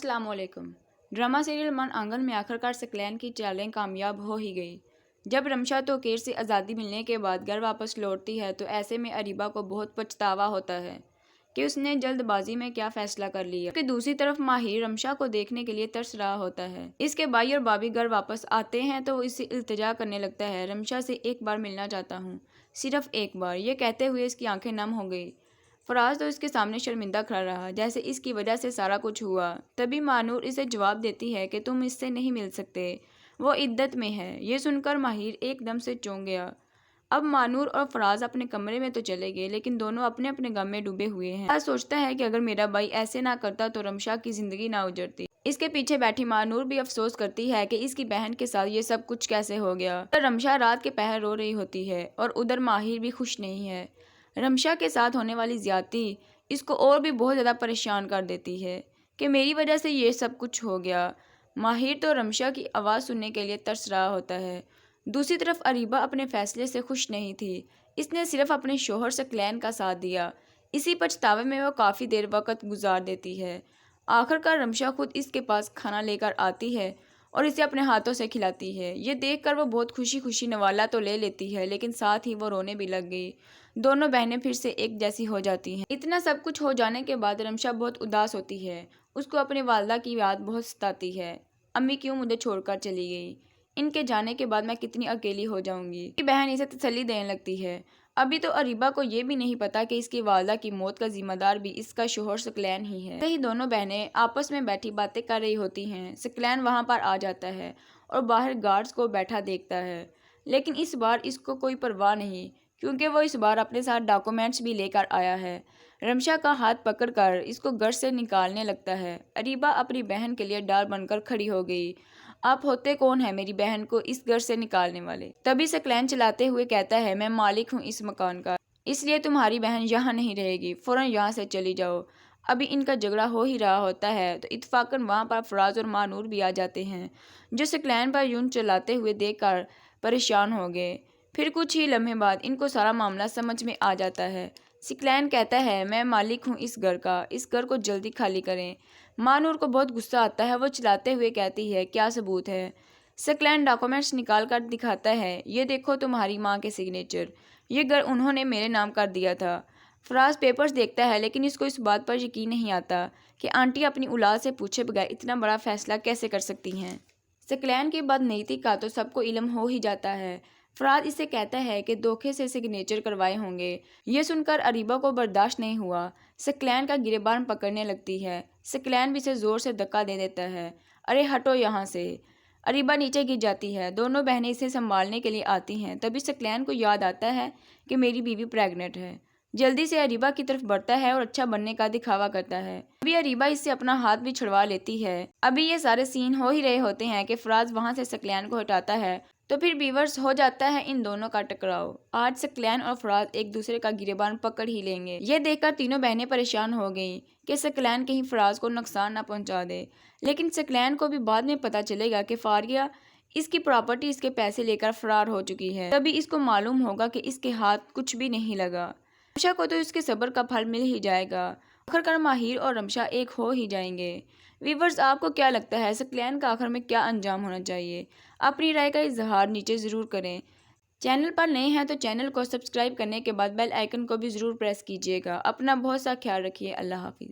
अस्सलाम वालेकुम। Drama serial मन आंगन में आखिरकार सकलैन की चालें कामयाब हो ही गई। जब रमशा तोक़ीर से आज़ादी मिलने के बाद घर वापस लौटती है तो ऐसे में अरीबा को बहुत पछतावा होता है कि उसने जल्दबाजी में क्या फ़ैसला कर लिया। कि दूसरी तरफ माहिर रमशा को देखने के लिए तरस रहा होता है। इसके भाई और भाभी घर वापस आते हैं तो इससे इल्तिजा करने लगता है, रमशा से एक बार मिलना चाहता हूँ, सिर्फ एक बार। ये कहते हुए इसकी आंखें नम हो गई। फराज तो इसके सामने शर्मिंदा खड़ा रहा, जैसे इसकी वजह से सारा कुछ हुआ। तभी मानूर इसे जवाब देती है कि तुम इससे नहीं मिल सकते, वो इद्दत में है। ये सुनकर माहिर एकदम से चौंक गया। अब मानूर और फराज अपने कमरे में तो चले गए, लेकिन दोनों अपने अपने गम में डूबे हुए हैं। फराज सोचता है कि अगर मेरा भाई ऐसे ना करता तो रमशा की जिंदगी ना उजड़ती। इसके पीछे बैठी मानूर भी अफसोस करती है कि इसकी बहन के साथ ये सब कुछ कैसे हो गया। तो रमशा रात के पहर रो रही होती है और उधर माहिर भी खुश नहीं है। रमशा के साथ होने वाली ज्यादती इसको और भी बहुत ज़्यादा परेशान कर देती है कि मेरी वजह से ये सब कुछ हो गया। माहिर तो रमशा की आवाज़ सुनने के लिए तरस रहा होता है। दूसरी तरफ अरीबा अपने फैसले से खुश नहीं थी। इसने सिर्फ अपने शोहर सकलैन का साथ दिया। इसी पछतावे में वो काफ़ी देर वक्त गुजार देती है। आखिरकार रमशा खुद इसके पास खाना लेकर आती है और इसे अपने हाथों से खिलाती है। ये देखकर वो बहुत खुशी खुशी नवाला तो ले लेती है, लेकिन साथ ही वो रोने भी लग गई। दोनों बहनें फिर से एक जैसी हो जाती हैं। इतना सब कुछ हो जाने के बाद रमशा बहुत उदास होती है। उसको अपनी वालदा की याद बहुत सताती है। अम्मी क्यों मुझे छोड़कर चली गई? इनके जाने के बाद मैं कितनी अकेली हो जाऊंगी। बहन इसे तसल्ली देने लगती है। अभी तो अरीबा को ये भी नहीं पता कि इसकी वालदा की मौत का जिम्मेदार भी इसका शोहर सकलैन ही है। ही दोनों बहनें आपस में बैठी बातें कर रही होती हैं। सकलैन वहां पर आ जाता है और बाहर गार्ड्स को बैठा देखता है, लेकिन इस बार इसको कोई परवाह नहीं, क्योंकि वो इस बार अपने साथ डॉक्यूमेंट्स भी लेकर आया है। रमशा का हाथ पकड़कर इसको घर से निकालने लगता है। अरीबा अपनी बहन के लिए डर बनकर खड़ी हो गई। आप होते कौन है मेरी बहन को इस घर से निकालने वाले? तभी सकलैन चलाते हुए कहता है, मैं मालिक हूँ इस मकान का, इसलिए तुम्हारी बहन यहाँ नहीं रहेगी, फौरन यहाँ से चली जाओ। अभी इनका झगड़ा हो ही रहा होता है तो इत्फाकन वहाँ पर फराज और मानूर भी आ जाते हैं, जो सकलैन पर यूं चलाते हुए देखकर परेशान हो गए। फिर कुछ ही लम्हे बाद इनको सारा मामला समझ में आ जाता है। सकलैन कहता है, मैं मालिक हूँ इस घर का, इस घर को जल्दी खाली करें। मानूर को बहुत गुस्सा आता है। वो चिल्लाते हुए कहती है, क्या सबूत है? सकलैन डॉक्यूमेंट्स निकाल कर दिखाता है, ये देखो तुम्हारी माँ के सिग्नेचर, ये घर उन्होंने मेरे नाम कर दिया था। फराज पेपर्स देखता है, लेकिन इसको इस बात पर यकीन नहीं आता कि आंटी अपनी औलाद से पूछे बगैर इतना बड़ा फैसला कैसे कर सकती हैं। सकलैन की बदनीति का तो सबको इल्म हो ही जाता है। फराज इसे कहता है कि धोखे से सिग्नेचर करवाए होंगे। ये सुनकर अरीबा को बर्दाश्त नहीं हुआ। सकलैन का गिरेबान पकड़ने लगती है। सकलैन भी इसे जोर से धक्का दे देता है। अरे हटो यहाँ से। अरीबा नीचे गिर जाती है। दोनों बहनें इसे संभालने के लिए आती हैं। तभी सकलैन को याद आता है कि मेरी बीवी प्रेग्नेंट है। जल्दी से अरीबा की तरफ बढ़ता है और अच्छा बनने का दिखावा करता है। अभी अरीबा इससे अपना हाथ भी छुड़वा लेती है। अभी ये सारे सीन हो ही रहे होते हैं कि फराज वहां से सकलैन को हटाता है, तो फिर बीवर्स हो जाता है इन दोनों का टकराव। आज सकलैन और फराज एक दूसरे का गिरेबान पकड़ ही लेंगे। ये देखकर तीनों बहनें परेशान हो गईं कि सकलैन कहीं फराज को नुकसान न पहुंचा दे। लेकिन सकलैन को भी बाद में पता चलेगा कि फारिया इसकी प्रॉपर्टी, इसके पैसे लेकर फरार हो चुकी है। तभी इसको मालूम होगा कि इसके हाथ कुछ भी नहीं लगा। रमशा को तो इसके सब्र का फल मिल ही जाएगा। आखिरकार माहिर और रमशा एक हो ही जाएंगे। वीवर्स, आपको क्या लगता है सकलैन का आखिर में क्या अंजाम होना चाहिए? अपनी राय का इजहार नीचे ज़रूर करें। चैनल पर नए हैं तो चैनल को सब्सक्राइब करने के बाद बेल आइकन को भी ज़रूर प्रेस कीजिएगा। अपना बहुत सा ख्याल रखिए। अल्लाह हाफिज़।